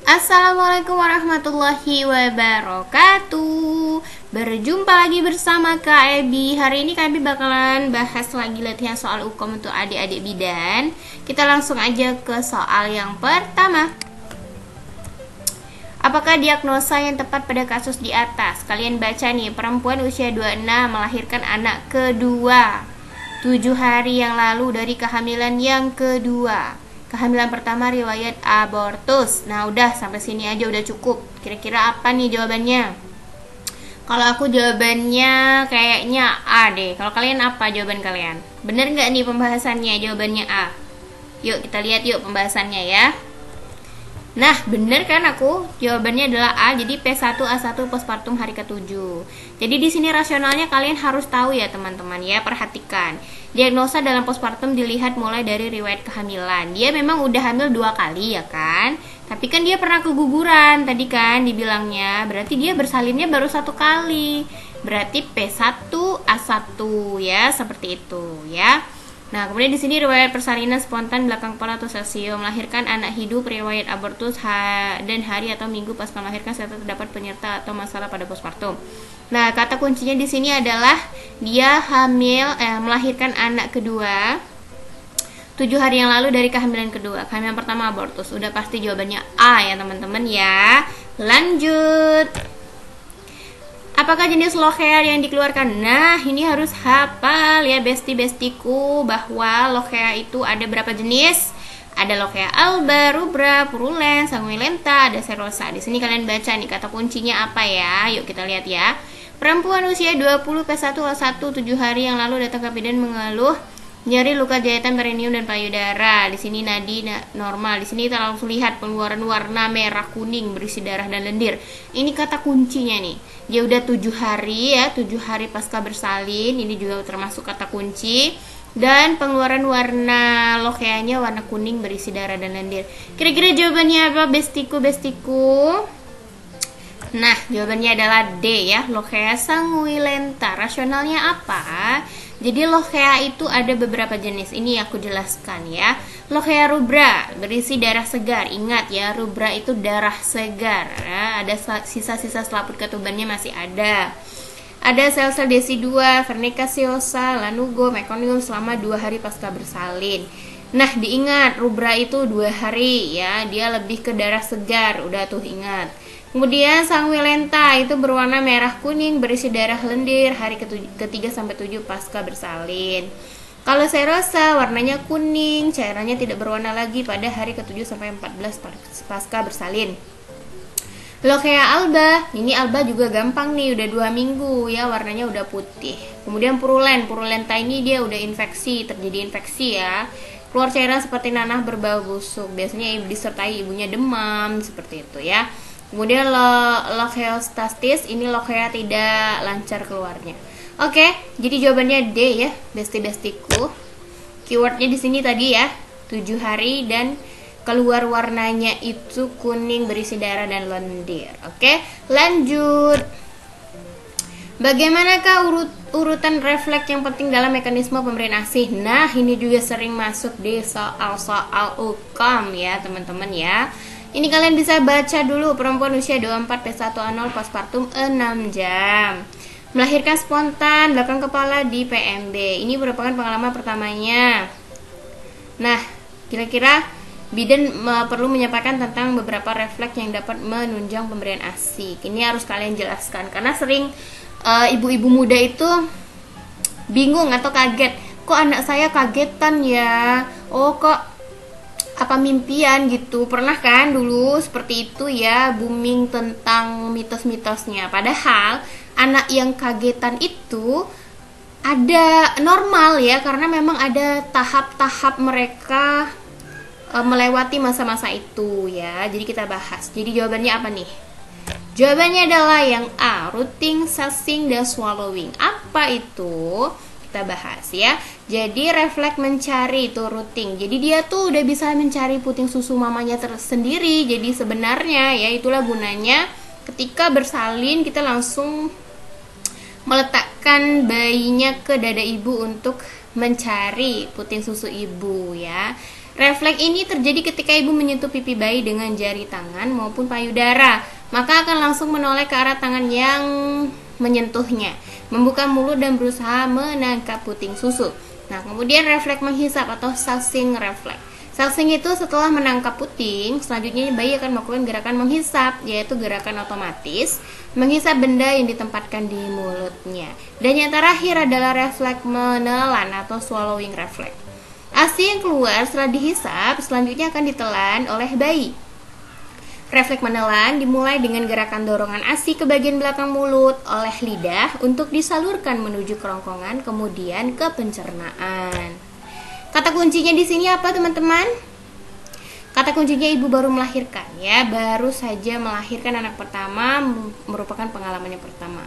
Assalamualaikum warahmatullahi wabarakatuh. Berjumpa lagi bersama Kak Ebi. Hari ini Kak Ebi bakalan bahas lagi latihan soal UKOM untuk adik-adik bidan. Kita langsung aja ke soal yang pertama. Apakah diagnosa yang tepat pada kasus di atas? Kalian baca nih, perempuan usia 26 melahirkan anak kedua 7 hari yang lalu dari kehamilan yang kedua. Kehamilan pertama riwayat abortus. Nah udah sampai sini aja udah cukup. Kira-kira apa nih jawabannya? Kalau aku jawabannya kayaknya A deh. Kalau kalian apa jawaban kalian? Bener nggak nih pembahasannya? Jawabannya A. Yuk kita lihat yuk pembahasannya ya. Nah bener kan aku? Jawabannya adalah A. Jadi P1A1 postpartum hari ke-7. Jadi di sini rasionalnya kalian harus tahu ya teman-teman ya. Perhatikan. Diagnosa dalam postpartum dilihat mulai dari riwayat kehamilan. Dia memang udah hamil 2 kali ya kan. Tapi kan dia pernah keguguran tadi kan dibilangnya. Berarti dia bersalinnya baru 1 kali. Berarti P1A1 ya, seperti itu ya. Nah, kemudian di sini riwayat persalinan spontan belakang kepala atau sesio, melahirkan anak hidup, riwayat abortus dan hari atau minggu pasca melahirkan serta terdapat penyerta atau masalah pada postpartum. Nah, kata kuncinya di sini adalah dia melahirkan anak kedua 7 hari yang lalu dari kehamilan kedua. Kehamilan pertama abortus. Udah pasti jawabannya A ya teman-teman ya. Lanjut. Apakah jenis lochea yang dikeluarkan? Nah, ini harus hafal ya besti-bestiku bahwa lochea itu ada berapa jenis? Ada lochea alba, rubra, purulens, sanguinolenta, ada serosa. Di sini kalian baca nih kata kuncinya apa ya? Yuk kita lihat ya. Perempuan usia 20 P1A1 7 hari yang lalu datang ke bidan mengeluh nyeri luka jahitan perineum dan payudara. Di sini nadi normal. Di sini kita langsung lihat pengeluaran warna merah kuning berisi darah dan lendir. Ini kata kuncinya nih. Dia udah 7 hari ya, 7 hari pasca bersalin. Ini juga termasuk kata kunci. Dan pengeluaran warna locheanya warna kuning berisi darah dan lendir. Kira-kira jawabannya apa bestiku? Nah, jawabannya adalah D ya, lochea sanguinolenta. Rasionalnya apa? Jadi lochea itu ada beberapa jenis. Ini aku jelaskan ya. Lochea rubra berisi darah segar. Ingat ya, rubra itu darah segar. Ya, ada sisa-sisa selaput ketubannya masih ada. Ada sel-sel desidua, vernica seosa, lanugo, meconium selama 2 hari pasca bersalin. Nah, diingat rubra itu 2 hari ya. Dia lebih ke darah segar. Udah tuh ingat. Kemudian sanguinolenta itu berwarna merah kuning berisi darah lendir hari ke-3 sampai 7 pasca bersalin. Kalau serosa warnanya kuning, cairannya tidak berwarna lagi pada hari ke-7 sampai 14 pasca bersalin. Lochea alba, ini alba juga gampang nih, udah 2 minggu ya, warnanya udah putih. Kemudian purulenta ini dia udah terjadi infeksi ya. Keluar cairan seperti nanah berbau busuk. Biasanya disertai ibunya demam seperti itu ya. Kemudian locheostastis, ini lochea tidak lancar keluarnya. Oke, jadi jawabannya D ya, besti-bestiku. Keywordnya di sini tadi ya, 7 hari dan keluar warnanya itu kuning berisi darah dan lendir. Oke, lanjut. Bagaimanakah urutan refleks yang penting dalam mekanisme pemberian ASI? Nah, ini juga sering masuk di soal-soal UKOM ya, teman-teman ya. Ini kalian bisa baca dulu. Perempuan usia 24 P1A0 postpartum 6 jam. Melahirkan spontan belakang kepala di PMB. Ini merupakan pengalaman pertamanya. Nah, kira-kira bidan perlu menyampaikan tentang beberapa refleks yang dapat menunjang pemberian ASI. Ini harus kalian jelaskan karena sering ibu-ibu muda itu bingung atau kaget. Kok anak saya kagetan ya? Oh, kok apa mimpian gitu. Pernah kan dulu seperti itu ya, booming tentang mitos-mitosnya. Padahal anak yang kagetan itu ada normal ya, karena memang ada tahap-tahap mereka melewati masa-masa itu ya. Jadi kita bahas. Jadi jawabannya apa nih? Jawabannya adalah yang A, rooting, sucking, dan swallowing. Apa itu? Kita bahas ya. Jadi refleks mencari itu rooting. Jadi dia tuh udah bisa mencari puting susu mamanya tersendiri. Jadi sebenarnya ya itulah gunanya ketika bersalin kita langsung meletakkan bayinya ke dada ibu untuk mencari puting susu ibu ya. Refleks ini terjadi ketika ibu menyentuh pipi bayi dengan jari tangan maupun payudara, maka akan langsung menoleh ke arah tangan yang menyentuhnya, membuka mulut dan berusaha menangkap puting susu. Nah, kemudian refleks menghisap atau sucking refleks. Sucking itu setelah menangkap puting, selanjutnya bayi akan melakukan gerakan menghisap, yaitu gerakan otomatis menghisap benda yang ditempatkan di mulutnya. Dan yang terakhir adalah refleks menelan atau swallowing refleks. ASI yang keluar setelah dihisap selanjutnya akan ditelan oleh bayi. Refleks menelan dimulai dengan gerakan dorongan ASI ke bagian belakang mulut oleh lidah untuk disalurkan menuju kerongkongan kemudian ke pencernaan. Kata kuncinya di sini apa, teman-teman? Kata kuncinya ibu baru melahirkan ya, baru saja melahirkan anak pertama, merupakan pengalaman yang pertama.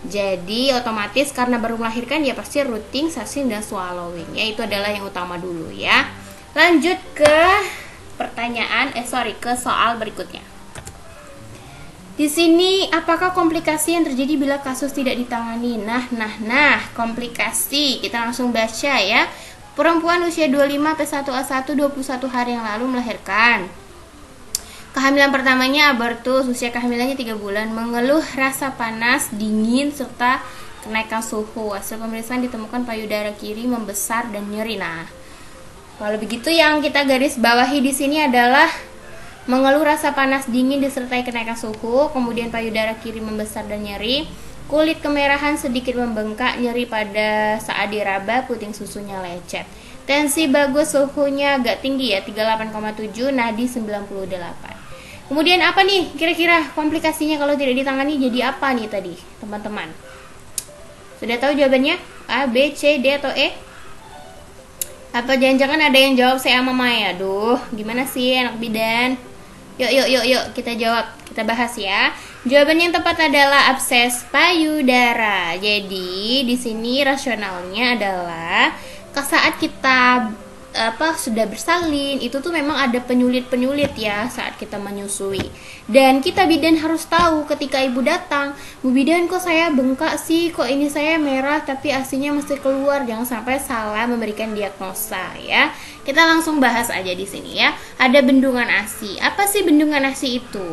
Jadi otomatis karena baru melahirkan ya pasti rooting, sucking, dan swallowing. Ya itu adalah yang utama dulu ya. Lanjut ke ke soal berikutnya. Di sini apakah komplikasi yang terjadi bila kasus tidak ditangani? Nah, komplikasi. Kita langsung baca ya. Perempuan usia 25 P1A1 21 hari yang lalu melahirkan. Kehamilan pertamanya abortus, usia kehamilannya 3 bulan, mengeluh rasa panas, dingin, serta kenaikan suhu. Hasil pemeriksaan ditemukan payudara kiri membesar dan nyeri. Nah, kalau begitu yang kita garis bawahi di sini adalah mengeluh rasa panas, dingin, disertai kenaikan suhu, kemudian payudara kiri membesar dan nyeri, kulit kemerahan sedikit membengkak, nyeri pada saat diraba, puting susunya lecet. Tensi bagus, suhunya agak tinggi ya, 38,7, nadi 98. Kemudian apa nih kira-kira komplikasinya kalau tidak ditangani jadi apa nih tadi teman-teman? Sudah tahu jawabannya? A, B, C, D, atau E? Apa jangan-jangan ada yang jawab saya sama Maya? Aduh, gimana sih anak bidan? Yuk kita jawab, kita bahas ya. Jawaban yang tepat adalah abses payudara. Jadi di sini rasionalnya adalah saat kita sudah bersalin itu tuh memang ada penyulit ya saat kita menyusui. Dan kita bidan harus tahu ketika ibu datang, Bu bidan kok saya bengkak sih, kok ini saya merah tapi asinya mesti keluar. Jangan sampai salah memberikan diagnosa ya. Kita langsung bahas aja di sini ya. Ada bendungan ASI. Apa sih bendungan ASI itu?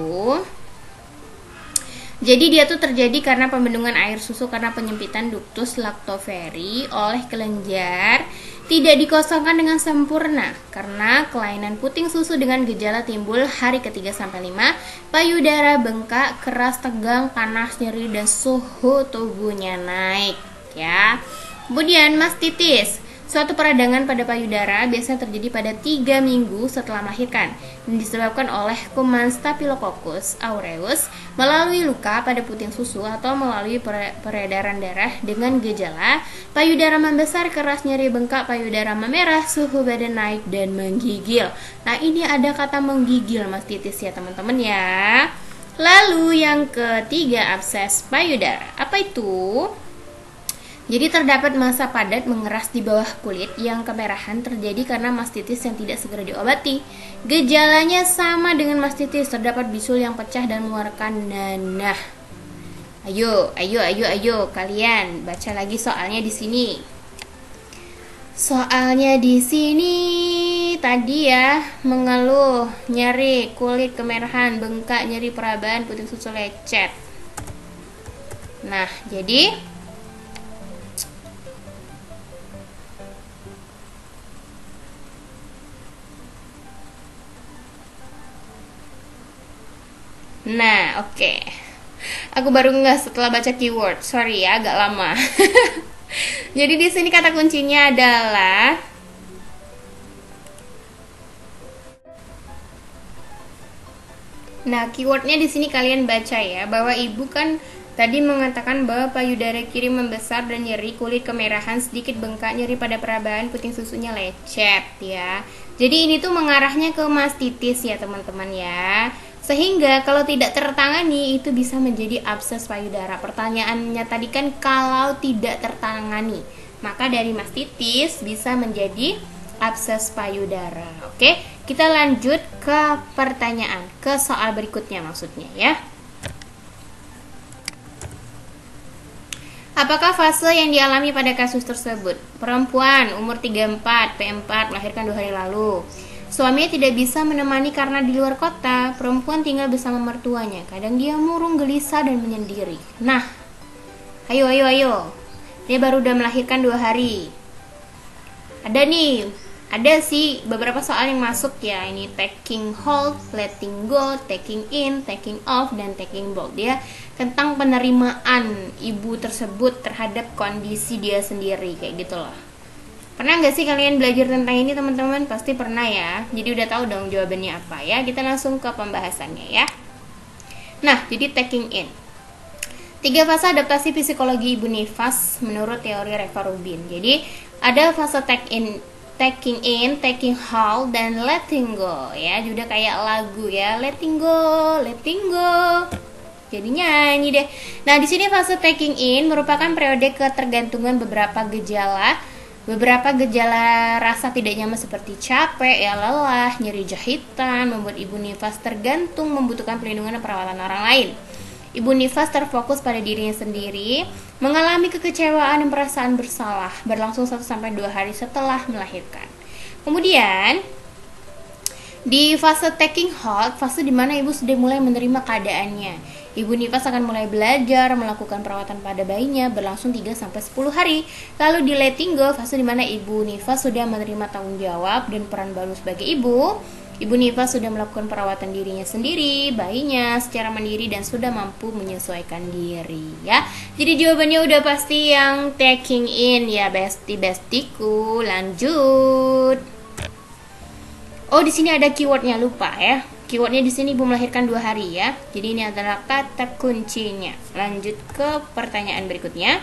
Jadi dia tuh terjadi karena pembendungan air susu karena penyempitan ductus lactoferri oleh kelenjar tidak dikosongkan dengan sempurna karena kelainan puting susu dengan gejala timbul hari ke-3-5, payudara bengkak, keras, tegang, panas, nyeri, dan suhu tubuhnya naik ya. Kemudian mastitis, suatu peradangan pada payudara biasanya terjadi pada 3 minggu setelah melahirkan dan disebabkan oleh kuman Staphylococcus aureus melalui luka pada puting susu atau melalui peredaran darah dengan gejala payudara membesar, keras, nyeri, bengkak, payudara memerah, suhu badan naik, dan menggigil. Nah, ini ada kata menggigil mastitis ya teman-teman ya. Lalu yang ketiga, abses payudara. Apa itu? Jadi terdapat massa padat mengeras di bawah kulit yang kemerahan terjadi karena mastitis yang tidak segera diobati. Gejalanya sama dengan mastitis, terdapat bisul yang pecah dan mengeluarkan nanah. Ayo kalian baca lagi soalnya di sini. Soalnya di sini tadi ya, mengeluh, nyeri, kulit kemerahan, bengkak, nyeri peraban, puting susu lecet. Nah, jadi oke. Aku baru ngeh setelah baca keyword. Sorry ya, agak lama. Jadi di sini kata kuncinya adalah keywordnya di sini kalian baca ya, bahwa ibu kan tadi mengatakan bahwa payudara kiri membesar dan nyeri, kulit kemerahan, sedikit bengkak, nyeri pada peraban, puting susunya lecet ya. Jadi ini tuh mengarahnya ke mastitis ya teman-teman ya. Sehingga kalau tidak tertangani itu bisa menjadi abses payudara. Pertanyaannya tadi kan kalau tidak tertangani, maka dari mastitis bisa menjadi abses payudara. Oke, kita lanjut ke pertanyaan, ke soal berikutnya maksudnya ya. Apakah fase yang dialami pada kasus tersebut? Perempuan umur 34, P4, melahirkan 2 hari lalu. Suaminya tidak bisa menemani karena di luar kota. Perempuan tinggal bersama mertuanya. Kadang dia murung, gelisah, dan menyendiri. Nah, ayo. Dia baru udah melahirkan 2 hari. Ada sih beberapa soal yang masuk ya. Ini taking hold, letting go, taking in, taking off, dan taking bold. Dia tentang penerimaan ibu tersebut terhadap kondisi dia sendiri, kayak gitu loh. Pernah nggak sih kalian belajar tentang ini teman-teman? Pasti pernah ya. Jadi udah tahu dong jawabannya apa ya. Kita langsung ke pembahasannya ya. Nah, jadi taking in. 3 fase adaptasi psikologi ibu nifas menurut teori Reva Rubin. Jadi ada fase taking in, taking hold, dan letting go ya. Juga kayak lagu ya, letting go. Jadi nyanyi deh. Nah, di sini fase taking in merupakan periode ketergantungan beberapa gejala rasa tidak nyaman seperti capek, lelah, nyeri jahitan, membuat ibu nifas tergantung membutuhkan perlindungan dan perawatan orang lain. Ibu nifas terfokus pada dirinya sendiri, mengalami kekecewaan dan perasaan bersalah, berlangsung 1-2 hari setelah melahirkan. Kemudian, di fase taking hold, fase di mana ibu sudah mulai menerima keadaannya. Ibu nifas akan mulai belajar melakukan perawatan pada bayinya, berlangsung 3-10 hari. Lalu di letting go, fase di mana ibu nifas sudah menerima tanggung jawab dan peran baru sebagai ibu. Ibu nifas sudah melakukan perawatan dirinya sendiri, bayinya secara mandiri, dan sudah mampu menyesuaikan diri ya. Jadi jawabannya udah pasti yang taking in ya, besti-bestiku. Lanjut. Oh, di sini ada keywordnya, lupa ya. Keywordnya di sini ibu melahirkan 2 hari ya. Jadi ini adalah kata kuncinya. Lanjut ke pertanyaan berikutnya.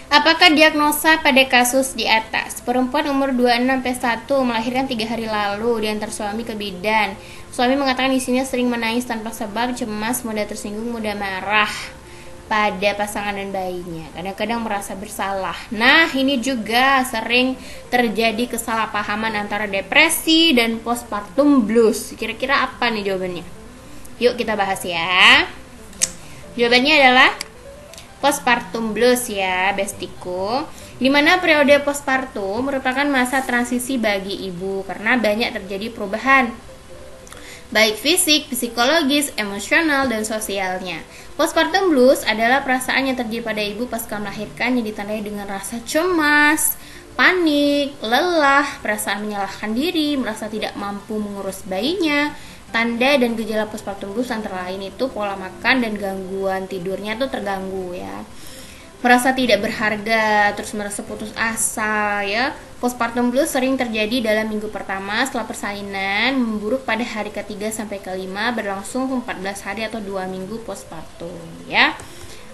Apakah diagnosa pada kasus di atas? Perempuan umur 26-1 melahirkan 3 hari lalu, diantar suami ke bidan. Suami mengatakan istrinya sering menangis tanpa sebab, cemas, mudah tersinggung, mudah marah pada pasangan dan bayinya. Kadang-kadang merasa bersalah. Nah, ini juga sering terjadi kesalahpahaman antara depresi dan postpartum blues. Kira-kira apa nih jawabannya? Yuk kita bahas ya. Jawabannya adalah postpartum blues ya, bestiku. Dimana periode postpartum merupakan masa transisi bagi ibu karena banyak terjadi perubahan baik fisik, psikologis, emosional, dan sosialnya. Postpartum blues adalah perasaan yang terjadi pada ibu pasca melahirkan yang ditandai dengan rasa cemas, panik, lelah, perasaan menyalahkan diri, merasa tidak mampu mengurus bayinya. Tanda dan gejala postpartum blues antara lain itu pola makan dan gangguan tidurnya tuh terganggu ya. Merasa tidak berharga, terus merasa putus asa ya. Postpartum blues sering terjadi dalam minggu pertama setelah persalinan, memburuk pada hari ke-3 sampai ke-5, berlangsung 14 hari atau 2 minggu postpartum ya.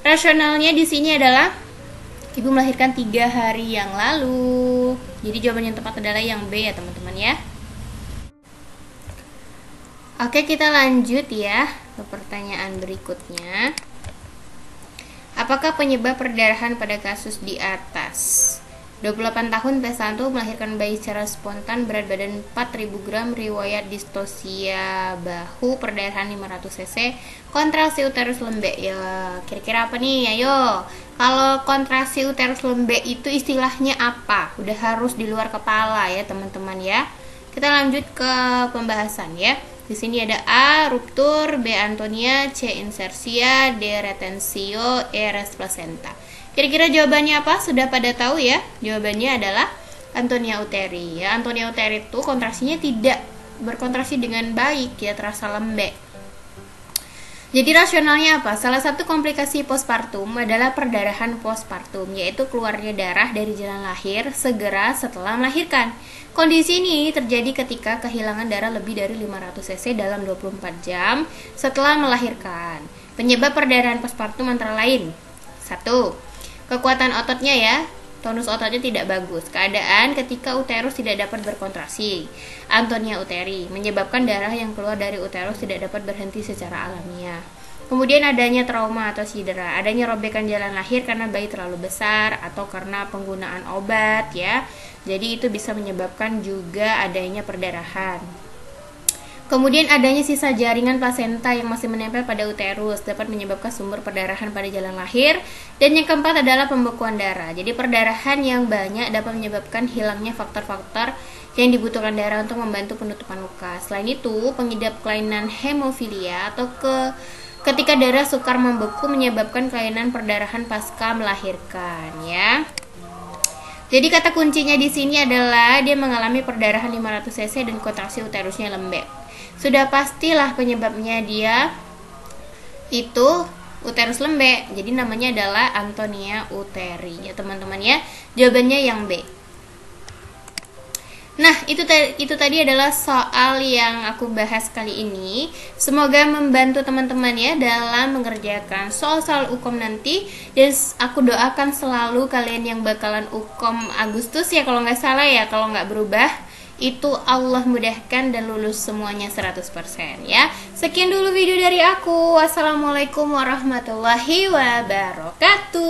Rasionalnya di sini adalah ibu melahirkan 3 hari yang lalu. Jadi jawaban yang tepat adalah yang B ya teman-teman ya. Oke, kita lanjut ya ke pertanyaan berikutnya. Apakah penyebab perdarahan pada kasus di atas? 28 tahun P1 melahirkan bayi secara spontan, berat badan 4000 gram, riwayat distosia bahu, perdarahan 500 cc, kontraksi uterus lembek. Ya, kira-kira apa nih? Ayo. Kalau kontraksi uterus lembek itu istilahnya apa? Udah harus di luar kepala ya, teman-teman ya. Kita lanjut ke pembahasan ya. Di sini ada A. ruptur, B. antonia, C. insersia, D. retensio, E. res placenta. Kira-kira jawabannya apa? Sudah pada tahu ya? Jawabannya adalah antonia uteri ya. Antonia uteri itu kontraksinya tidak berkontraksi dengan baik ya, terasa lembek. Jadi rasionalnya apa? Salah satu komplikasi postpartum adalah perdarahan postpartum, yaitu keluarnya darah dari jalan lahir segera setelah melahirkan. Kondisi ini terjadi ketika kehilangan darah lebih dari 500 cc dalam 24 jam setelah melahirkan. Penyebab perdarahan postpartum antara lain: 1. Kekuatan ototnya ya. Tonus ototnya tidak bagus. Keadaan ketika uterus tidak dapat berkontraksi. Antonia uteri menyebabkan darah yang keluar dari uterus tidak dapat berhenti secara alamiah. Kemudian adanya trauma atau cedera, adanya robekan jalan lahir karena bayi terlalu besar atau karena penggunaan obat ya. Jadi itu bisa menyebabkan juga adanya perdarahan. Kemudian adanya sisa jaringan plasenta yang masih menempel pada uterus dapat menyebabkan sumber perdarahan pada jalan lahir. Dan yang keempat adalah pembekuan darah. Jadi perdarahan yang banyak dapat menyebabkan hilangnya faktor-faktor yang dibutuhkan darah untuk membantu penutupan luka. Selain itu, pengidap kelainan hemofilia atau ketika darah sukar membeku menyebabkan kelainan perdarahan pasca melahirkan, ya. Jadi kata kuncinya di sini adalah dia mengalami perdarahan 500 cc dan kontraksi uterusnya lembek. Sudah pastilah penyebabnya dia itu uterus lembek. Jadi namanya adalah Antonia uteri, ya teman-teman ya. Jawabannya yang B. Nah, itu tadi adalah soal yang aku bahas kali ini. Semoga membantu teman-teman ya dalam mengerjakan soal-soal UKOM nanti. Dan aku doakan selalu kalian yang bakalan UKOM Agustus ya, kalau nggak salah ya, kalau nggak berubah, itu Allah mudahkan dan lulus semuanya 100% ya. Sekian dulu video dari aku. Wassalamualaikum warahmatullahi wabarakatuh.